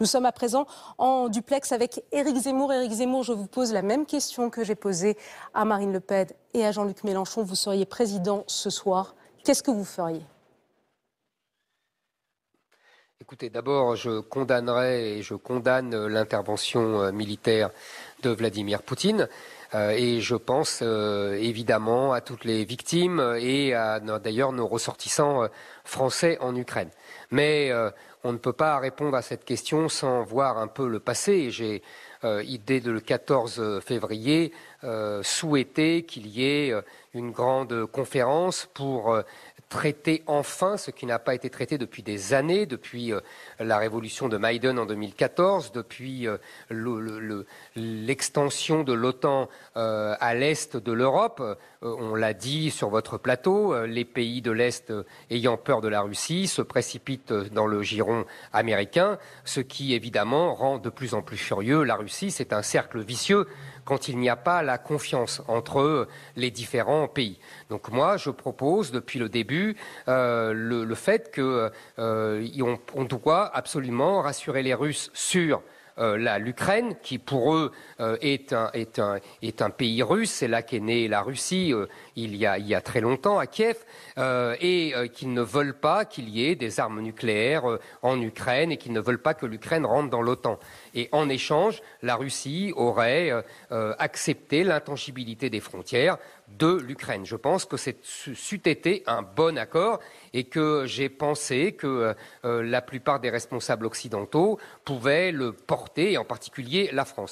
Nous sommes à présent en duplex avec Éric Zemmour. Éric Zemmour, je vous pose la même question que j'ai posée à Marine Le Pen et à Jean-Luc Mélenchon. Vous seriez président ce soir. Qu'est-ce que vous feriez ? Écoutez, d'abord, je condamnerai et je condamne l'intervention militaire de Vladimir Poutine. Et je pense évidemment à toutes les victimes et à d'ailleurs nos ressortissants français en Ukraine. Mais on ne peut pas répondre à cette question sans voir un peu le passé. Et j'ai, dès le 14 février, souhaité qu'il y ait une grande conférence pour traiter enfin ce qui n'a pas été traité depuis des années, depuis la révolution de Maïdan en 2014, depuis l'extension de l'OTAN à l'est de l'Europe. On l'a dit sur votre plateau, les pays de l'Est ayant peur de la Russie se précipitent dans le giron américain, ce qui évidemment rend de plus en plus furieux la Russie. C'est un cercle vicieux quand il n'y a pas la confiance entre les différents pays. Donc moi, je propose depuis le début le fait qu'on doit absolument rassurer les Russes sur l'Ukraine, qui pour eux est un pays russe. C'est là qu'est née la Russie il y a très longtemps à Kiev, et qu'ils ne veulent pas qu'il y ait des armes nucléaires en Ukraine et qu'ils ne veulent pas que l'Ukraine rentre dans l'OTAN. Et en échange, la Russie aurait accepté l'intangibilité des frontières de l'Ukraine. Je pense que c'eût été un bon accord et que j'ai pensé que la plupart des responsables occidentaux pouvaient le porter, et en particulier la France.